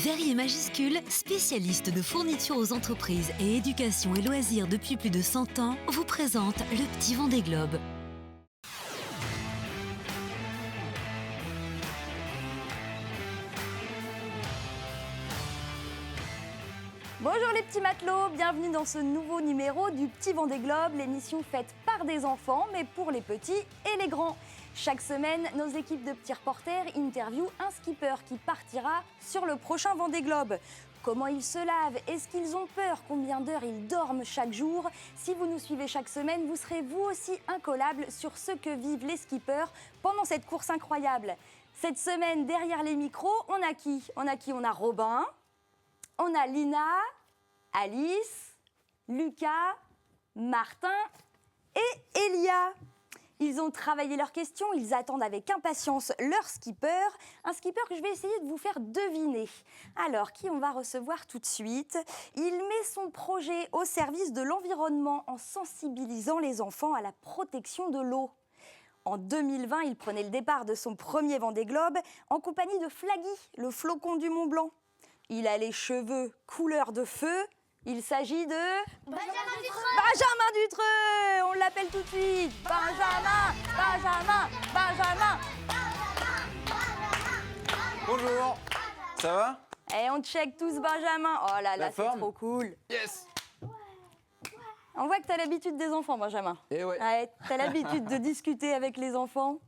Verrier Majuscule, spécialiste de fourniture aux entreprises et éducation et loisirs depuis plus de 100 ans, vous présente le Petit Vendée Globe. Bonjour les petits matelots, bienvenue dans ce nouveau numéro du Petit Vendée Globe, l'émission faite par des enfants, mais pour les petits et les grands. Chaque semaine, nos équipes de petits reporters interviewent un skipper qui partira sur le prochain Vendée Globe. Comment ils se lavent? Est-ce qu'ils ont peur? Combien d'heures ils dorment chaque jour? Si vous nous suivez chaque semaine, vous serez vous aussi incollables sur ce que vivent les skippers pendant cette course incroyable. Cette semaine, derrière les micros, on a qui? On a Robin, on a Lina, Alice, Lucas, Martin et Elia. Ils ont travaillé leurs questions, ils attendent avec impatience leur skipper. Un skipper que je vais essayer de vous faire deviner. Alors, qui on va recevoir tout de suite? Il met son projet au service de l'environnement en sensibilisant les enfants à la protection de l'eau. En 2020, il prenait le départ de son premier Vendée Globe en compagnie de Flaggy, le flocon du Mont Blanc. Il a les cheveux couleur de feu. Il s'agit de... Benjamin Dutreux. Benjamin Dutreux. On l'appelle tout de suite. Benjamin. Bonjour, ça va? Et on check tous Benjamin. Oh là là, c'est forme trop cool. Yes. On voit que tu as l'habitude des enfants, Benjamin. Eh ouais. Ouais, tu as l'habitude de discuter avec les enfants.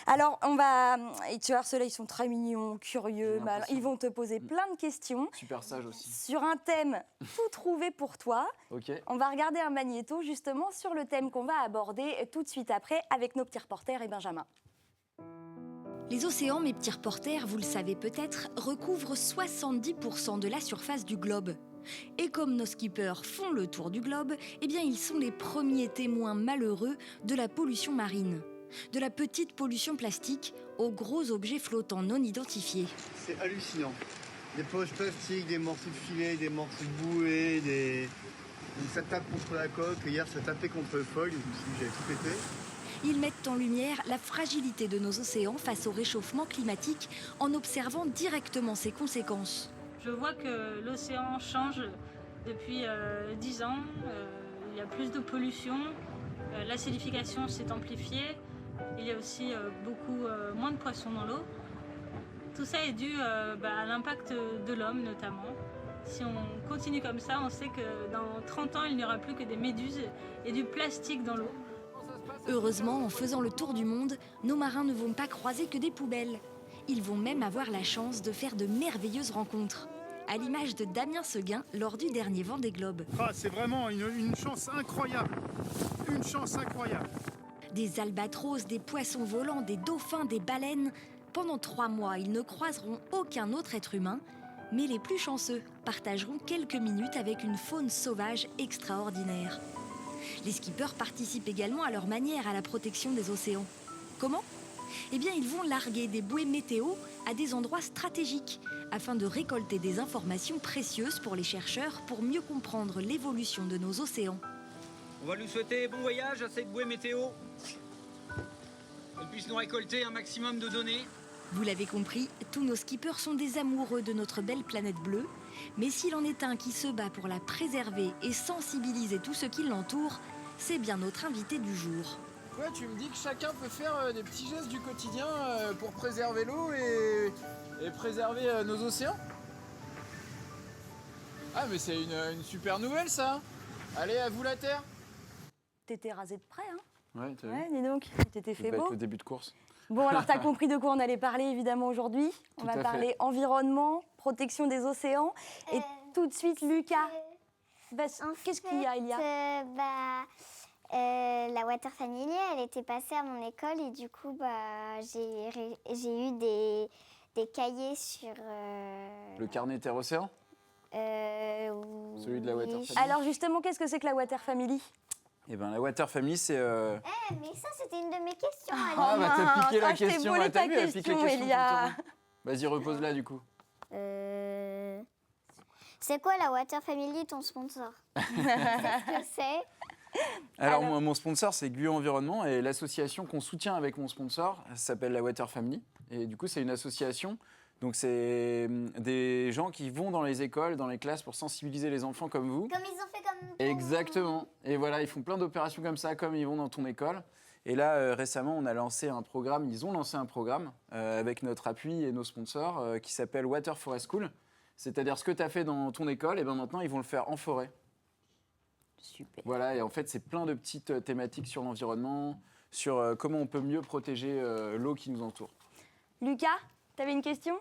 Alors, on va... Et tu vois, ceux-là, ils sont très mignons, curieux. J'ai l'impression. Ils vont te poser plein de questions Super sage aussi. sur un thème tout trouvé pour toi. Ok. On va regarder un magnéto, justement, sur le thème qu'on va aborder tout de suite après avec nos petits reporters et Benjamin. Les océans, mes petits reporters, vous le savez peut-être, recouvrent 70% de la surface du globe. Et comme nos skippers font le tour du globe, eh bien ils sont les premiers témoins malheureux de la pollution marine. De la petite pollution plastique aux gros objets flottants non identifiés. C'est hallucinant. Des poches plastiques, des morceaux de filet, des morceaux de bouée, ça tape contre la coque. Hier, ça tapait contre le foil. Je me suis dit, j'avais tout pété. Ils mettent en lumière la fragilité de nos océans face au réchauffement climatique en observant directement ses conséquences. Je vois que l'océan change depuis 10 ans. Il y a plus de pollution, l'acidification s'est amplifiée. Il y a aussi beaucoup moins de poissons dans l'eau. Tout ça est dû à l'impact de l'homme notamment. Si on continue comme ça, on sait que dans 30 ans, il n'y aura plus que des méduses et du plastique dans l'eau. Heureusement, en faisant le tour du monde, nos marins ne vont pas croiser que des poubelles. Ils vont même avoir la chance de faire de merveilleuses rencontres. À l'image de Damien Seguin lors du dernier Vendée Globe. Ah, c'est vraiment une chance incroyable. Une chance incroyable. Des albatros, des poissons volants, des dauphins, des baleines. Pendant 3 mois, ils ne croiseront aucun autre être humain, mais les plus chanceux partageront quelques minutes avec une faune sauvage extraordinaire. Les skippers participent également à leur manière à la protection des océans. Comment ? Eh bien, ils vont larguer des bouées météo à des endroits stratégiques afin de récolter des informations précieuses pour les chercheurs pour mieux comprendre l'évolution de nos océans. On va lui souhaiter bon voyage à cette bouée météo. Elle puisse nous récolter un maximum de données. Vous l'avez compris, tous nos skippers sont des amoureux de notre belle planète bleue. Mais s'il en est un qui se bat pour la préserver et sensibiliser tous ceux qui l'entourent, c'est bien notre invité du jour. Ouais, tu me dis que chacun peut faire des petits gestes du quotidien pour préserver l'eau et préserver nos océans. Ah, mais c'est une super nouvelle, ça. Allez, à vous la terre. T'étais rasé de près, hein? Ouais, t'as vu? Ouais, dis donc, t'étais Ça fait va beau. être le début de course. Bon, alors t'as compris de quoi on allait parler évidemment aujourd'hui. On Tout va à parler fait. environnement, protection des océans. Et tout de suite, Lucas. Qu'est-ce qu'il y a, Elia? La Water Family, elle était passée à mon école et du coup, j'ai eu des cahiers sur... Le carnet Terre-Océan? Celui de la Water Family. Alors justement, qu'est-ce que c'est que la Water Family? Eh ben, la Water Family, c'est... mais ça, c'était une de mes questions. Ah, bah t'as piqué la je t'ai question. volé Ah, t'as ta vu, elle pique les question, questions Elia. tout le temps. Vas-y, repose-la du coup. C'est quoi la Water Family, ton sponsor? C'est ce que c'est. Alors, moi, mon sponsor, c'est Guyot Environnement, et l'association qu'on soutient avec mon sponsor s'appelle la Water Family. Et du coup, c'est une association Donc c'est des gens qui vont dans les écoles, dans les classes pour sensibiliser les enfants comme vous. Comme ils ont fait comme... Exactement. Et voilà, ils font plein d'opérations comme ça, comme ils vont dans ton école. Et là, récemment, ils ont lancé un programme avec notre appui et nos sponsors qui s'appelle Water Forest School. C'est-à-dire ce que tu as fait dans ton école, et ben maintenant, ils vont le faire en forêt. Super. Voilà, et en fait, c'est plein de petites thématiques sur l'environnement, sur comment on peut mieux protéger l'eau qui nous entoure. Lucas, tu avais une question?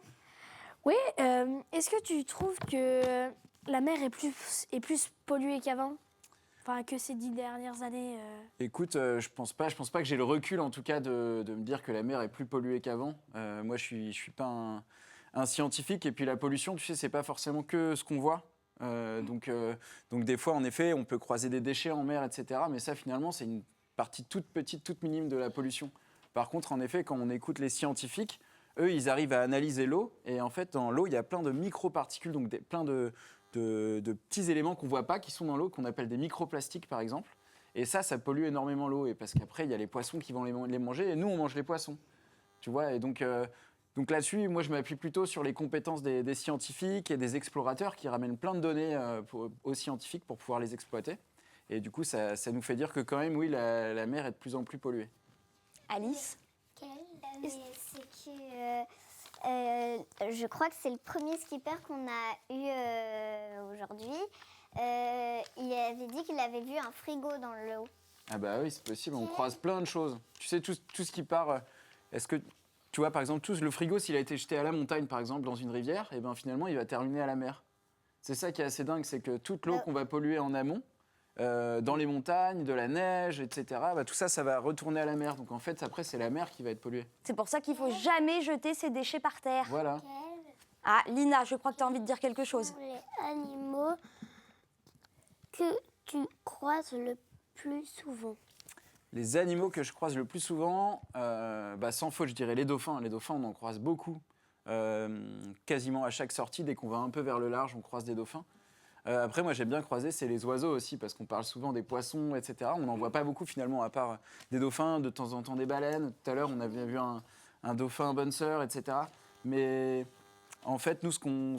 Oui, est-ce que tu trouves que la mer est plus polluée qu'avant? Enfin, que ces 10 dernières années Écoute, je pense pas que j'ai le recul, en tout cas, de me dire que la mer est plus polluée qu'avant. Moi, je suis pas un scientifique, et puis la pollution, tu sais, c'est pas forcément que ce qu'on voit. Donc des fois, en effet, on peut croiser des déchets en mer, etc. Mais ça, finalement, c'est une partie toute petite, toute minime de la pollution. Par contre, en effet, quand on écoute les scientifiques, eux, ils arrivent à analyser l'eau. Et en fait, dans l'eau, il y a plein de microparticules, donc plein de petits éléments qu'on ne voit pas, qui sont dans l'eau, qu'on appelle des microplastiques, par exemple. Et ça pollue énormément l'eau. Et parce qu'après, il y a les poissons qui vont les manger, et nous, on mange les poissons. Tu vois, et donc là-dessus, moi, je m'appuie plutôt sur les compétences des scientifiques et des explorateurs qui ramènent plein de données aux scientifiques pour pouvoir les exploiter. Et du coup, ça nous fait dire que quand même, oui, la mer est de plus en plus polluée. Alice? Mais c'est que je crois que c'est le premier skipper qu'on a eu aujourd'hui. Il avait dit qu'il avait vu un frigo dans l'eau. Ah bah oui, c'est possible, on croise plein de choses. Tu sais, tout ce qui part... Est-ce que, tu vois, par exemple, le frigo, s'il a été jeté à la montagne, par exemple, dans une rivière, et ben finalement, il va terminer à la mer. C'est ça qui est assez dingue, c'est que toute l'eau qu'on va polluer en amont, dans les montagnes, de la neige, etc., bah, tout ça, ça va retourner à la mer. Donc en fait, après, c'est la mer qui va être polluée. C'est pour ça qu'il faut jamais jeter ses déchets par terre. Voilà. Ah, Lina, je crois que tu as envie de dire quelque chose. les animaux que tu croises le plus souvent? Les animaux que je croise le plus souvent, sans faute, je dirais les dauphins. Les dauphins, on en croise beaucoup. Quasiment à chaque sortie, dès qu'on va un peu vers le large, on croise des dauphins. Après, moi, j'aime bien croiser, c'est les oiseaux aussi, parce qu'on parle souvent des poissons, etc. On n'en voit pas beaucoup, finalement, à part des dauphins, de temps en temps des baleines. Tout à l'heure, on avait vu un dauphin bonne sœur, etc. Mais en fait, nous, ce qu'on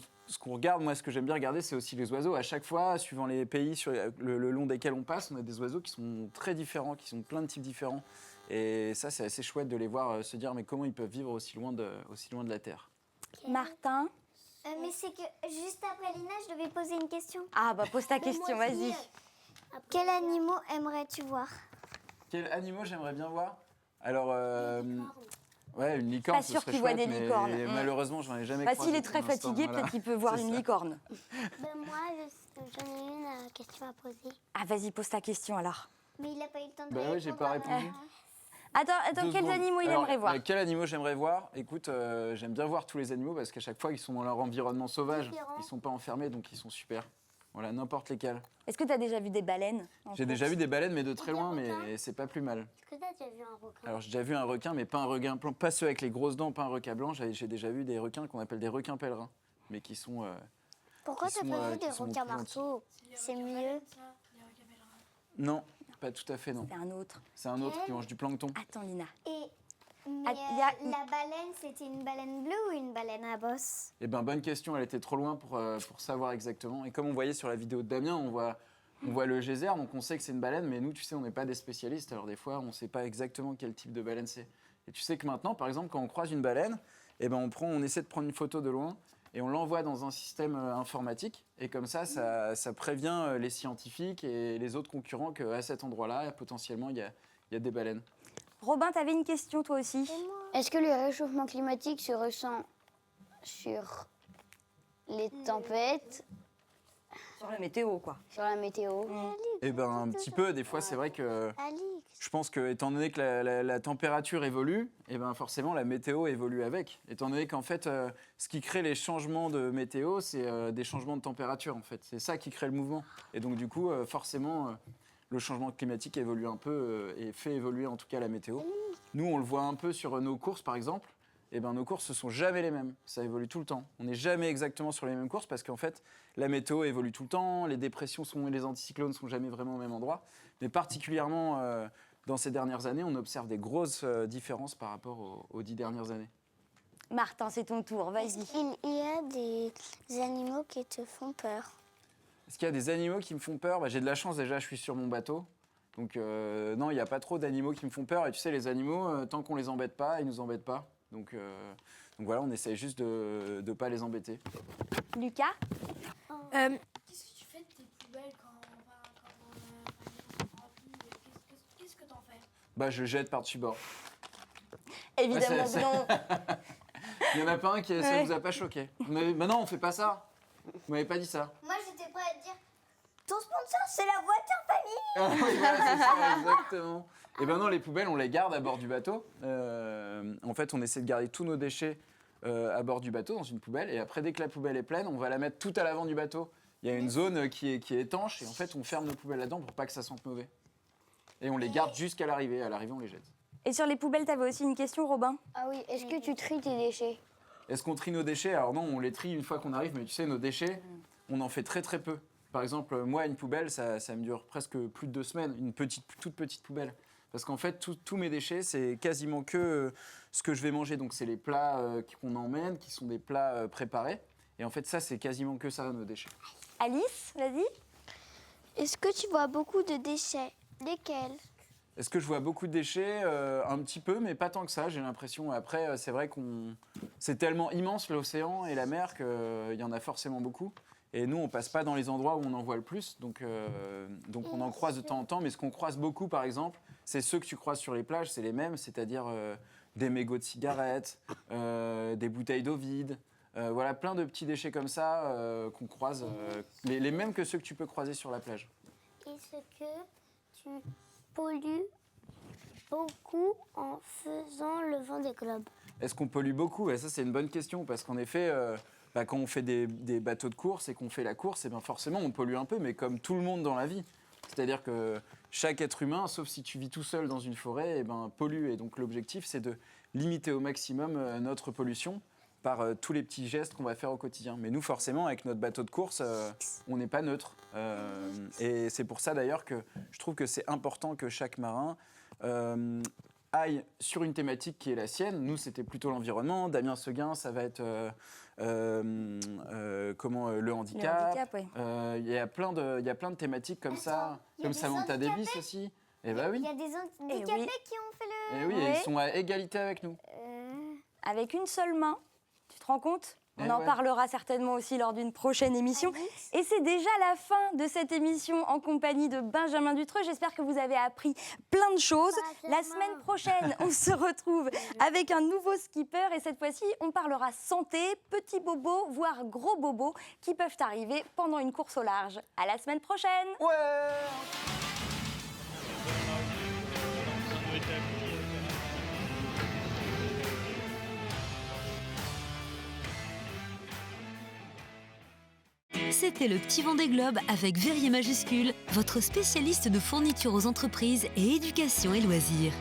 regarde, moi, ce que j'aime bien regarder, c'est aussi les oiseaux. À chaque fois, suivant les pays sur le long desquels on passe, on a des oiseaux qui sont très différents, qui sont plein de types différents. Et ça, c'est assez chouette de les voir se dire, mais comment ils peuvent vivre aussi loin de la Terre. Martin? Mais c'est que juste après Lina, je devais poser une question. Ah, bah pose ta question, vas-y. Quel animal aimerais-tu voir? Quels animaux j'aimerais bien voir? Alors, ouais, une licorne, Pas ce sûr serait qu'il voit chouette, des mais licornes. malheureusement, j'en ai jamais Bah, croisé. s'il est très pour l'instant, fatigué, voilà. peut-être qu'il peut voir C'est une ça. licorne. Moi, j'en ai une question à poser. Ah, vas-y, pose ta question alors. Mais il n'a pas eu le temps de Bah répondre. ouais, j'ai pas répondu. Attends, 2 quels secondes. animaux il Alors, aimerait voir? Quels animaux j'aimerais voir? Écoute, j'aime bien voir tous les animaux parce qu'à chaque fois, ils sont dans leur environnement sauvage. Différent. Ils sont pas enfermés, donc ils sont super. Voilà, n'importe lesquels. Est-ce que tu as déjà vu des baleines? J'ai déjà vu des baleines, mais de très loin, mais c'est pas plus mal. Est-ce que tu as déjà vu un requin? Alors, j'ai déjà vu un requin, mais pas un requin blanc, pas ceux avec les grosses dents, pas un requin blanc. J'ai déjà vu des requins qu'on appelle des requins pèlerins, mais qui sont... Pourquoi qui tu sont, n'as pas vu qui des sont requins plus gentils. marteaux? C'est mieux. Non, pas tout à fait, non. C'est un autre. C'est un autre qui mange du plancton. Attends, Lina. Mais Ah, y a- la baleine, c'était une baleine bleue ou une baleine à bosse? Eh ben, bonne question, elle était trop loin pour savoir exactement. Et comme on voyait sur la vidéo de Damien, on voit le geyser, donc on sait que c'est une baleine, mais nous, tu sais, on n'est pas des spécialistes, alors des fois, on ne sait pas exactement quel type de baleine c'est. Et tu sais que maintenant, par exemple, quand on croise une baleine, eh ben, on essaie de prendre une photo de loin et on l'envoie dans un système informatique. Et comme ça prévient les scientifiques et les autres concurrents qu'à cet endroit-là, potentiellement, il y a des baleines. Robin, tu avais une question toi aussi? Est-ce que le réchauffement climatique se ressent sur les tempêtes, Sur la météo, quoi. sur la météo? Eh ben, un petit peu, des fois, c'est vrai que... Alix. Je pense que, étant donné que la température évolue, et ben forcément la météo évolue avec. Étant donné qu'en fait, ce qui crée les changements de météo, c'est des changements de température en fait. C'est ça qui crée le mouvement. Et donc du coup, forcément, le changement climatique évolue un peu et fait évoluer en tout cas la météo. Nous, on le voit un peu sur nos courses par exemple. Et ben nos courses ne sont jamais les mêmes. Ça évolue tout le temps. On n'est jamais exactement sur les mêmes courses parce qu'en fait, la météo évolue tout le temps. Les dépressions et les anticyclones sont jamais vraiment au même endroit. Mais particulièrement dans ces dernières années, on observe des grosses différences par rapport aux 10 dernières années. Martin, c'est ton tour, vas-y. Il y a des animaux qui te font peur. Est-ce qu'il y a des animaux qui me font peur? J'ai de la chance déjà, je suis sur mon bateau. Donc non, il n'y a pas trop d'animaux qui me font peur. Et tu sais, les animaux, tant qu'on les embête pas, ils nous embêtent pas. Donc voilà, on essaie juste de ne pas les embêter. Lucas? Qu'est-ce que tu fais de tes poubelles quand on remplit? Qu'est-ce que t'en fais? Je jette par-dessus bord. Évidemment Ouais, que non. Il y en a pas un qui ça vous a pas choqué. Mais non, on fait pas ça. Vous m'avez pas dit ça. Moi, j'étais prête à dire ton sponsor, c'est la voiture famille. Ah oui, voilà, c'est ça, exactement. Et non, les poubelles, on les garde à bord du bateau. En fait, on essaie de garder tous nos déchets à bord du bateau, dans une poubelle. Et après, dès que la poubelle est pleine, on va la mettre tout à l'avant du bateau. Il y a une zone qui est étanche. Et en fait, on ferme nos poubelles là-dedans pour pas que ça sente mauvais. Et on les garde jusqu'à l'arrivée. À l'arrivée, on les jette. Et sur les poubelles, t'avais aussi une question, Robin? Ah oui, est-ce que tu tries tes déchets? Est-ce qu'on trie nos déchets? Alors non, on les trie une fois qu'on arrive. Mais tu sais, nos déchets, on en fait très très peu. Par exemple, moi, une poubelle, ça me dure presque plus de 2 semaines. Une toute petite poubelle. Parce qu'en fait, tous mes déchets, c'est quasiment que ce que je vais manger. Donc, c'est les plats qu'on emmène, qui sont des plats préparés. Et en fait, ça, c'est quasiment que ça, nos déchets. Alice, vas-y. Est-ce que tu vois beaucoup de déchets? Lesquels? Est-ce que je vois beaucoup de déchets? Un petit peu, mais pas tant que ça, j'ai l'impression. Après, c'est vrai c'est tellement immense, l'océan et la mer, qu'il y en a forcément beaucoup. Et nous, on passe pas dans les endroits où on en voit le plus. Donc on en croise de temps en temps. Mais ce qu'on croise beaucoup, par exemple, c'est ceux que tu croises sur les plages, c'est les mêmes, c'est-à-dire des mégots de cigarettes, des bouteilles d'eau vides. Voilà, plein de petits déchets comme ça qu'on croise, les mêmes que ceux que tu peux croiser sur la plage. Est-ce que tu pollues beaucoup en faisant le Vendée Globe? Est-ce qu'on pollue beaucoup? Ça, c'est une bonne question, parce qu'en effet, quand on fait des bateaux de course et qu'on fait la course, forcément, on pollue un peu, mais comme tout le monde dans la vie. C'est-à-dire que chaque être humain, sauf si tu vis tout seul dans une forêt, pollue. Et donc, l'objectif, c'est de limiter au maximum notre pollution par tous les petits gestes qu'on va faire au quotidien. Mais nous, forcément, avec notre bateau de course, on n'est pas neutre. Et c'est pour ça, d'ailleurs, que je trouve que c'est important que chaque marin aille sur une thématique qui est la sienne. Nous, c'était plutôt l'environnement. Damien Seguin, ça va être le handicap. Oui. Il y a plein de thématiques comme ça, comme Samantha Davis aussi. Et oui. Il y a des handicapés qui ont fait le... Et oui, et ils sont à égalité avec nous. Avec une seule main, tu te rends compte? On en parlera certainement aussi lors d'une prochaine émission. Et c'est déjà la fin de cette émission en compagnie de Benjamin Dutreux. J'espère que vous avez appris plein de choses. La semaine prochaine, on se retrouve avec un nouveau skipper. Et cette fois-ci, on parlera santé, petits bobos, voire gros bobos qui peuvent arriver pendant une course au large. À la semaine prochaine. C'était le Petit Vendée Globe avec Verrier majuscule, votre spécialiste de fourniture aux entreprises et éducation et loisirs.